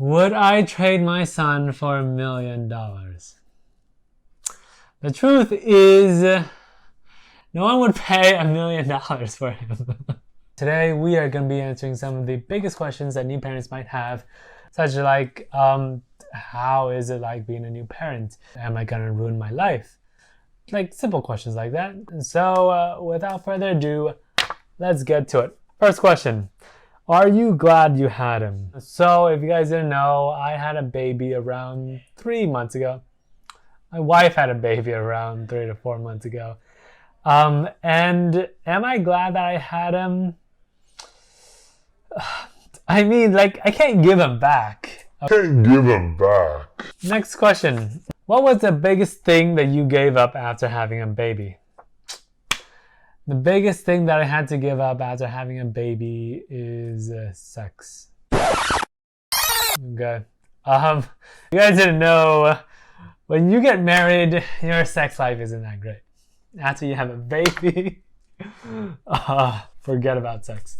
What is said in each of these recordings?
Would I trade my son for $1 million? The truth is, no one would pay $1 million for him. Today, we are going to be answering some of the biggest questions that new parents might have, such like, how is it like being a new parent? Am I going to ruin my life? Like simple questions like that. So without further ado, let's get to it. First question. Are you glad you had him? So if you guys didn't know, I had a baby around 3 months ago. My wife had a baby around 3 to 4 months ago. And am I glad that I had him? I mean, like, I can't give him back. Next question. What was the biggest thing that you gave up after having a baby? The biggest thing that I had to give up after having a baby is sex. Okay. You guys didn't know, when you get married, your sex life isn't that great. After you have a baby, forget about sex.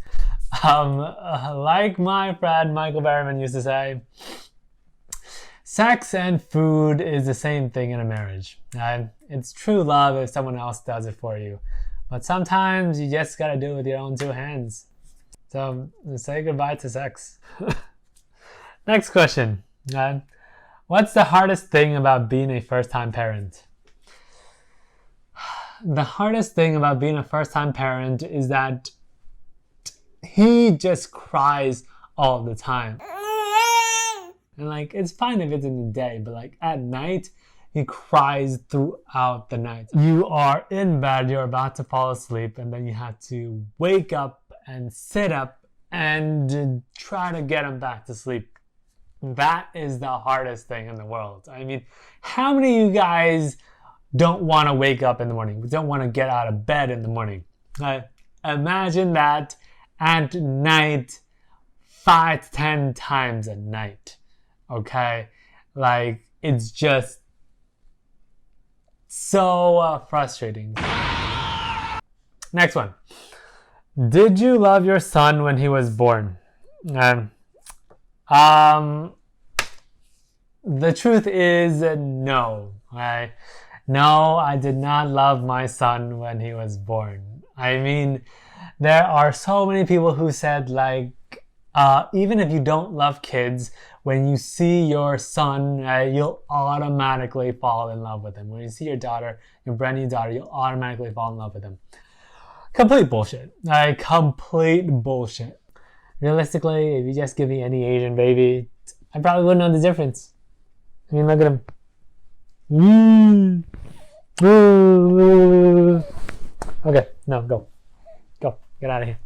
Like my friend Michael Berryman used to say, sex and food is the same thing in a marriage. It's true love if someone else does it for you. But sometimes you just gotta do it with your own two hands. So say goodbye to sex. Next question. What's the hardest thing about being a first-time parent? The hardest thing about being a first-time parent is that he just cries all the time. And like, it's fine if it's in the day, but like at night, he cries throughout the night. You are in bed, you're about to fall asleep, and then you have to wake up and sit up and try to get him back to sleep. That is the hardest thing in the world. I mean, how many of you guys don't want to wake up in the morning? Don't want to get out of bed in the morning? Imagine that at night, 5 to 10 times a night. Okay? Like, it's just so frustrating. Next one. Did you love your son when he was born? The truth is no. No, I did not love my son when he was born. I mean, there are so many people who said like, even if you don't love kids, when you see your son, you'll automatically fall in love with him. When you see your daughter, your brand new daughter, you'll automatically fall in love with him. Complete bullshit. Complete bullshit. Realistically, if you just give me any Asian baby, I probably wouldn't know the difference. I mean, look at him. Okay, no, go. Go. Get out of here.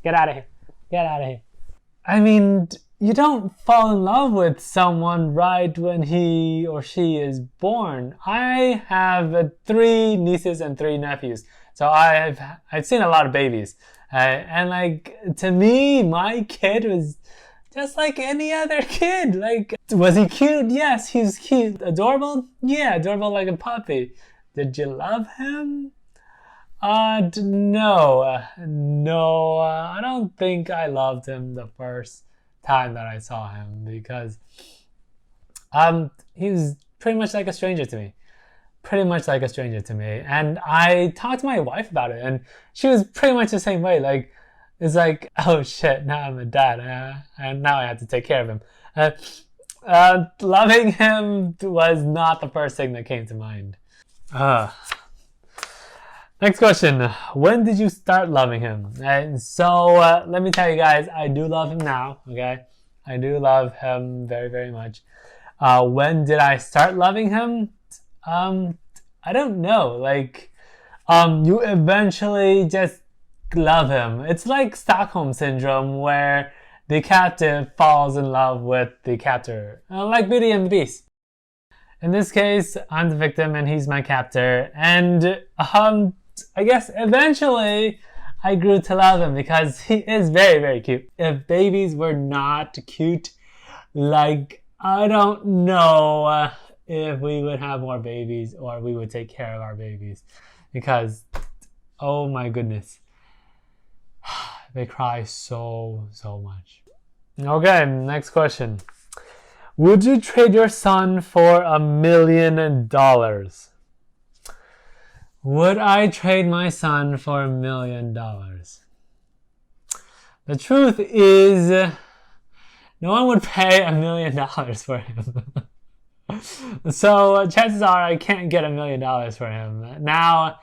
Get out of here. Get out of here. I mean, you don't fall in love with someone right when he or she is born. I have 3 nieces and 3 nephews. So I've seen a lot of babies. And like, to me, my kid was just like any other kid. Like, was he cute? Yes, he's cute. Adorable? Yeah, adorable like a puppy. Did you love him? No, I don't think I loved him the first time that I saw him, because he was pretty much like a stranger to me. And I talked to my wife about it, and she was pretty much the same way. Like, it's like, oh shit, now I'm a dad, and now I have to take care of him. Loving him was not the first thing that came to mind. Next question. When did you start loving him? So let me tell you guys, I do love him now, okay? I do love him very, very much. When did I start loving him? I don't know. Like, you eventually just love him. It's like Stockholm Syndrome, where the captive falls in love with the captor. Like Beauty and the Beast. In this case, I'm the victim and he's my captor. And I guess eventually I grew to love him because he is very, very cute. If babies were not cute, like, I don't know if we would have more babies or we would take care of our babies. Because, oh my goodness, they cry so much. Okay, next question. Would you trade your son for $1 million? Would I trade my son for $1 million? The truth is, no one would pay $1 million for him. So chances are I can't get $1 million for him. Now,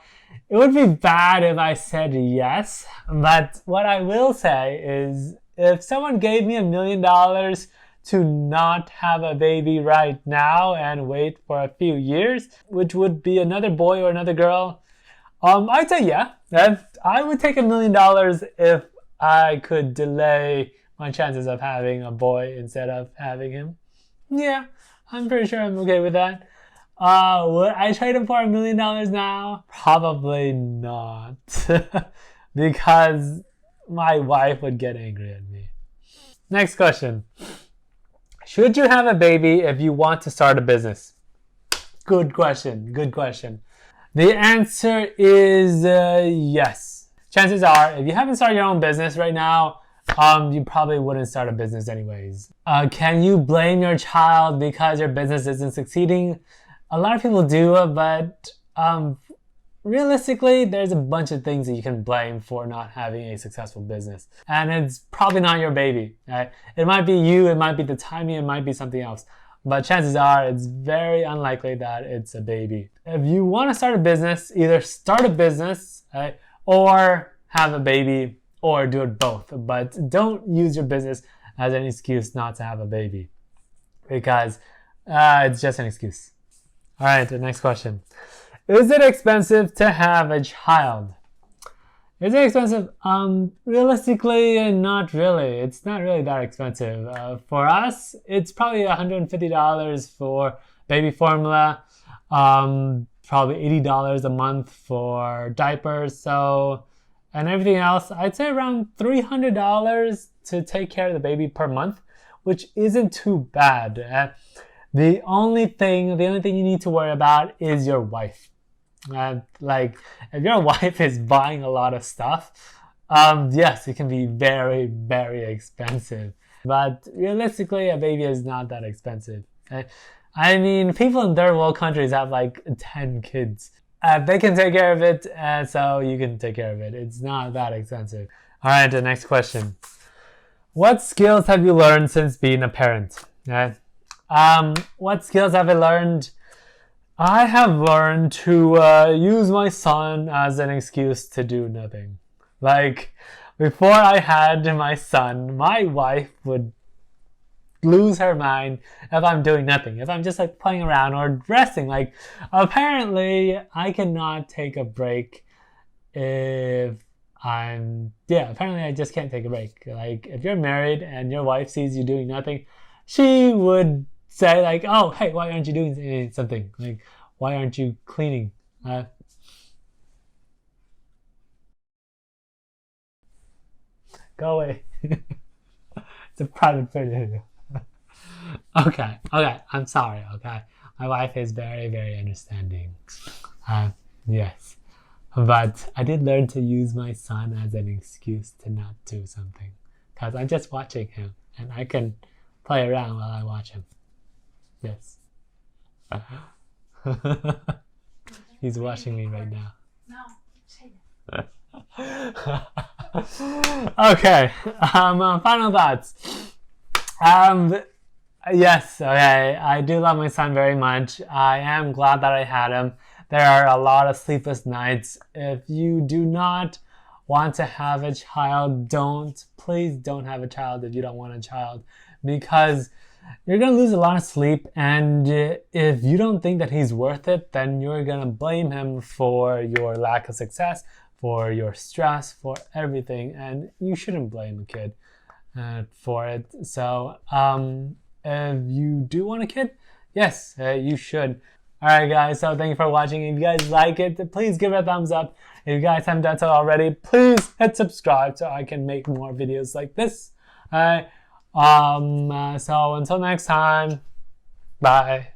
it would be bad if I said yes, but what I will say is if someone gave me $1 million to not have a baby right now and wait for a few years, which would be another boy or another girl, I'd say yeah. I would take $1 million if I could delay my chances of having a boy instead of having him. Yeah, I'm pretty sure I'm okay with that. Would I trade him for $1 million now? Probably not. Because my wife would get angry at me. Next question. Should you have a baby if you want to start a business? Good question. Good question. The answer is yes. Chances are, if you haven't started your own business right now, you probably wouldn't start a business anyways. Can you blame your child because your business isn't succeeding? A lot of people do, but realistically, there's a bunch of things that you can blame for not having a successful business. And it's probably not your baby. Right? It might be you, it might be the timing, it might be something else. But chances are it's very unlikely that it's a baby. If you want to start a business, either start a business, right, or have a baby, or do it both. But don't use your business as an excuse not to have a baby, because it's just an excuse. All right, the next question. Is it expensive to have a child? Is it expensive? Realistically, not really. It's not really that expensive. For us, it's probably $150 for baby formula, probably $80 a month for diapers, and everything else, I'd say around $300 to take care of the baby per month, which isn't too bad. The only thing you need to worry about is your wife. Like, if your wife is buying a lot of stuff, yes, it can be very, very expensive. But realistically, a baby is not that expensive. I mean, people in third world countries have like 10 kids. They can take care of it, so you can take care of it. It's not that expensive. All right, the next question. What skills have you learned since being a parent? What skills have I learned? I have learned to use my son as an excuse to do nothing. Like, before I had my son, my wife would lose her mind if I'm doing nothing, if I'm just like playing around or resting. Like, apparently I cannot take a break if apparently I just can't take a break. Like, if you're married and your wife sees you doing nothing, she would say like, oh, hey, why aren't you doing something? Like, why aren't you cleaning? Go away. It's a private video. Okay, I'm sorry, okay? My wife is very, very understanding. Yes. But I did learn to use my son as an excuse to not do something. Because I'm just watching him, and I can play around while I watch him. Yes. He's watching me right now. No, say that. Okay. Final thoughts. Yes, okay. I do love my son very much. I am glad that I had him. There are a lot of sleepless nights. If you do not want to have a child, please don't have a child if you don't want a child, because you're going to lose a lot of sleep, and if you don't think that he's worth it, then you're going to blame him for your lack of success, for your stress, for everything, and you shouldn't blame a kid for it. So if you do want a kid, yes, you should. Alright guys, so thank you for watching. If you guys like it, please give it a thumbs up. If you guys haven't done so already, please hit subscribe so I can make more videos like this. Alright, so until next time, bye.